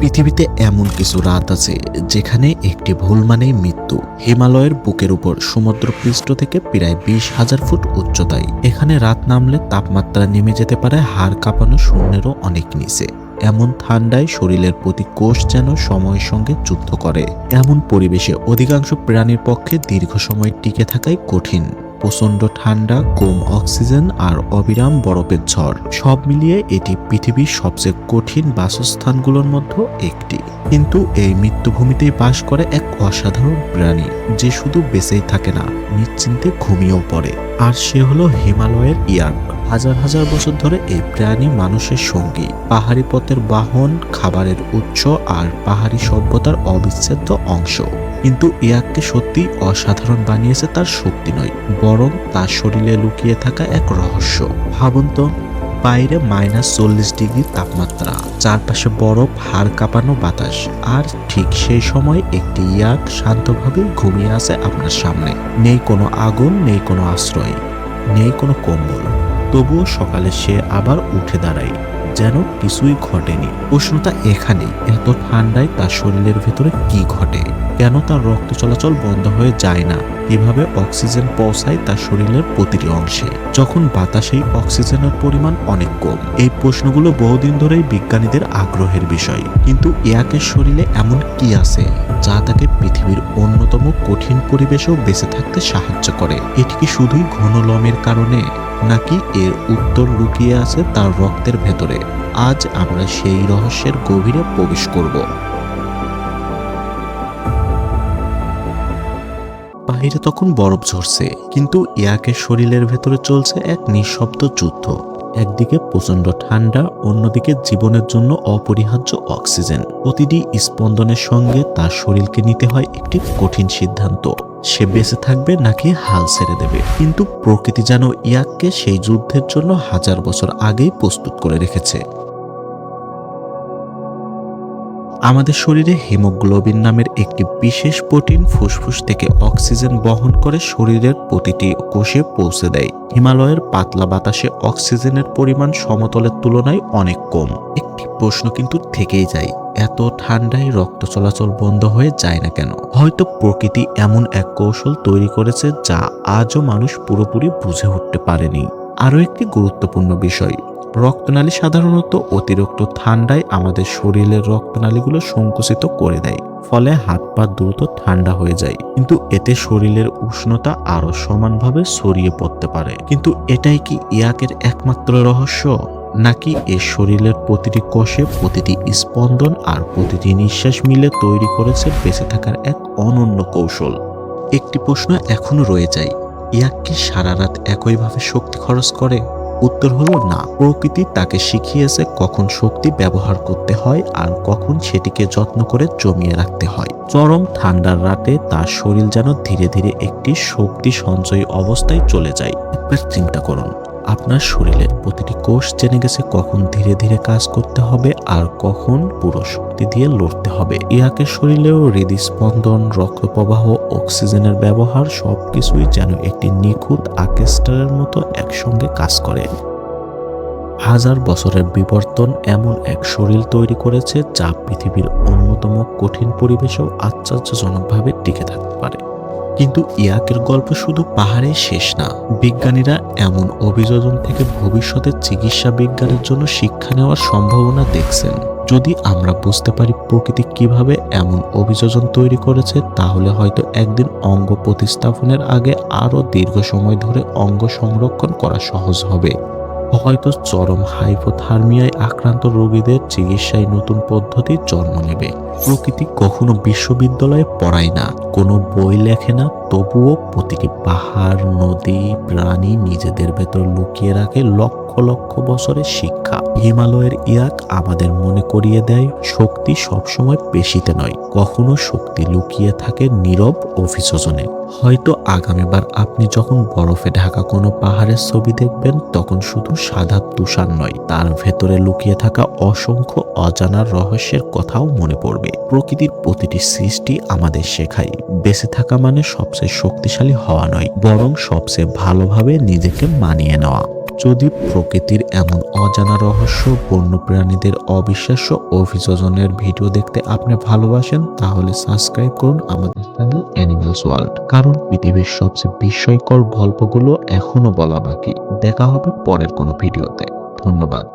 পৃথিবীতে এমন কিছু রাত আছে যেখানে একটি ভুল মানেই মৃত্যু। হিমালয়ের বুকের উপর সমুদ্রপৃষ্ঠ থেকে প্রায় 20,000 ফুট উচ্চতায় এখানে রাত নামলে তাপমাত্রা নেমে যেতে পারে হাড় কাঁপানো শূন্যেরও অনেক নিচে। এমন ঠান্ডায় শরীরের প্রতি কোষ যেন সময়ের সঙ্গে যুদ্ধ করে। এমন পরিবেশে অধিকাংশ প্রাণীর পক্ষে দীর্ঘ সময় টিকে থাকাই কঠিন। প্রচণ্ড ঠান্ডা, কম অক্সিজেন আর অবিরাম বরফের ঝড় সব মিলিয়ে এটি পৃথিবীর সবচেয়ে কঠিন বাসস্থানগুলোর মধ্যে একটি। কিন্তু এই মৃত্যুভূমিতেই বাস করে এক অসাধারণ প্রাণী যে শুধু বেঁচেই থাকে না, নিশ্চিন্তে ঘুমিয়েও পড়ে। আর সে হলো হিমালয়ের ইয়াক। হাজার হাজার বছর ধরে এই প্রাণী মানুষের সঙ্গী, পাহাড়ি পথের বাহন, খাবারের উৎস আর পাহাড়ি সভ্যতার অবিচ্ছেদ্য অংশ। কিন্তু ইয়াককে সত্যি অসাধারণ বানিয়েছে তার শক্তি নয়, বরং তার শরীরে লুকিয়ে থাকা এক রহস্য। ভাবুন তো, বাইরে -40 ডিগ্রি তাপমাত্রা, চারপাশে বরফ, হাড় কাঁপানো বাতাস, আর ঠিক সেই সময় একটি ইয়াক শান্তভাবে ঘুমিয়ে আছে আপনার সামনে। নেই কোনো আগুন, নেই কোনো আশ্রয়, নেই কোনো কম্বল। তবুও সকালে সে আবার উঠে দাঁড়ায় যেন কিছুই ঘটেনি। প্রশ্নটা এখানেই, এত ঠান্ডায় তার শরীরের ভেতরে কি ঘটে? কেন তার রক্ত চলাচল বন্ধ হয়ে যায় না? কিভাবে অক্সিজেন পৌঁছায় তার শরীরের প্রতিটি অংশে যখন বাতাসেই অক্সিজেনের পরিমাণ অনেক কম? এই প্রশ্নগুলো বহুদিন ধরেই বিজ্ঞানীদের আগ্রহের বিষয়। কিন্তু ইয়াকের শরীরে এমন কি আছে যা তাকে পৃথিবীর অন্যতম কঠিন পরিবেশেও বেঁচে থাকতে সাহায্য করে? এটি কি শুধুই ঘন লোমের কারণে, নাকি এর উত্তর লুকিয়ে আছে তার রক্তের ভেতরে? আজ আমরা সেই রহস্যের গভীরে প্রবেশ করব। বাইরে তখন বরফ ঝরছে, কিন্তু ইয়াকের শরীরের ভেতরে চলছে এক নিঃশব্দ যুদ্ধ। একদিকে প্রচণ্ড ঠান্ডা, অন্যদিকে জীবনের জন্য অপরিহার্য অক্সিজেন। প্রতিটি স্পন্দনের সঙ্গে তার শরীরকে নিতে হয় একটি কঠিন সিদ্ধান্ত। সে বেঁচে থাকবে নাকি হাল ছেড়ে দেবে। কিন্তু প্রকৃতি যেন ইয়াককে সেই যুদ্ধের জন্য হাজার বছর আগেই প্রস্তুত করে রেখেছে। আমাদের শরীরে হিমোগ্লোবিন নামের একটি বিশেষ প্রোটিন ফুসফুস থেকে অক্সিজেন বহন করে শরীরের প্রতিটি কোষে পৌঁছে দেয়। হিমালয়ের পাতলা বাতাসে অক্সিজেনের পরিমাণ সমতলের তুলনায় অনেক কম। একটি প্রশ্ন কিন্তু থেকেই যায়, এত ঠান্ডায় রক্ত চলাচল বন্ধ হয়ে যায় না কেন? হয়তো প্রকৃতি এমন এক কৌশল তৈরি করেছে যা আজও মানুষ পুরোপুরি বুঝে উঠতে পারেনি। আরও একটি গুরুত্বপূর্ণ বিষয়, রক্তনালী সাধারণত অতিরিক্ত ঠান্ডায় আমাদের শরীরের রক্তনালীগুলো সংকুচিত করে দেয়, ফলে হাত পা দ্রুত ঠান্ডা হয়ে যায়। কিন্তু এতে শরীরের উষ্ণতা আরো সমানভাবে ছড়িয়ে পড়তে পারে। কিন্তু এটাই কি ইয়াকের একমাত্র রহস্য, নাকি এর শরীরের প্রতিটি কোষে প্রতিটি স্পন্দন আর প্রতিটি নিঃশ্বাস মিলে তৈরি করেছে বেঁচে থাকার এক অনন্য কৌশল? একটি প্রশ্ন এখনো রয়ে যায়, ইয়াক কি সারা রাত একইভাবে শক্তি খরচ করে? উত্তর হলো না। প্রকৃতি তাকে শিখিয়েছে কখন শক্তি ব্যবহার করতে হয় আর কখন সেটিকে যত্ন করে জমিয়ে রাখতে হয়। চরম ঠান্ডার রাতে তার শরীর যেন ধীরে ধীরে একটি শক্তি সঞ্চয়ী অবস্থায় চলে যায়। একবার চিন্তা করুন, আপনার শরীরের প্রতিটি কোষ জেনে গেছে কখন ধীরে ধীরে কাজ করতে হবে আর কখন পুরো শক্তি দিয়ে লড়তে হবে। ইয়াকের শরীরেও হৃদস্পন্দন, রক্ত প্রবাহ, অক্সিজেনের ব্যবহার সবকিছুই যেন একটি নিখুঁত অর্কেস্ট্রার মতো একসঙ্গে কাজ করে। হাজার বছরের বিবর্তন এমন এক শরীর তৈরি করেছে যা পৃথিবীর অন্যতম কঠিন পরিবেশেও আশ্চর্যজনকভাবে টিকে থাকতে পারে। কিন্তু ইয়াকের গল্প শুধু পাহাড়ে শেষ না। বিজ্ঞানীরা এমন অভিযোজন থেকে ভবিষ্যতের চিকিৎসা বিজ্ঞানের জন্য শিক্ষা নেওয়ার সম্ভাবনা দেখছেন। যদি আমরা বুঝতে পারি প্রকৃতি কিভাবে এমন অভিযোজন তৈরি করেছে, তাহলে হয়তো একদিন অঙ্গ প্রতিস্থাপনের আগে আরো দীর্ঘ সময় ধরে অঙ্গ সংরক্ষণ করা সহজ হবে। হয়তো চরম হাইপোথার্মিয়ায় আক্রান্ত রোগীদের চিকিৎসায় নতুন পদ্ধতির জন্ম নেবে। প্রকৃতি কখনো বিশ্ববিদ্যালয়ে পড়ায় না, কোনো বই লেখে না, তবুও প্রতিটি পাহাড়, নদী, প্রাণী নিজেদের ভেতর লুকিয়ে রাখে লক্ষ লক্ষ বছরের শিক্ষা। হিমালয়ের ইয়াক আমাদের মনে করিয়ে দেয়, শক্তি সবসময় পেশিতে নয়, কখনো শক্তি লুকিয়ে থাকে নীরব অভিযোজনে। হয়তো আগামীবার আপনি যখন বরফে ঢাকা কোনো পাহাড়ের ছবি দেখবেন, তখন শুধু সাদা তুষার নয়, তার ভেতরে লুকিয়ে থাকা অসংখ্য অজানার রহস্যের কথাও মনে পড়বে। প্রকৃতির প্রতিটি সৃষ্টি আমাদের শেখায়, বেঁচে থাকা মানে সবচেয়ে শক্তিশালী হওয়া নয়, বরং সবচেয়ে ভালোভাবে নিজেকে মানিয়ে নেওয়া। যদি প্রকৃতির এমন অজানা রহস্য, বন্যপ্রাণীদের অবিশ্বাস্য অভিযোজনের ভিডিও দেখতে আপনি ভালোবাসেন, তাহলে সাবস্ক্রাইব করুন আমাদের চ্যানেল অ্যানিমালস ওয়ার্ল্ড। কারণ পৃথিবীর সবচেয়ে বিস্ময়কর গল্পগুলো এখনো বলা বাকি। দেখা হবে পরের কোনো ভিডিওতে। ধন্যবাদ।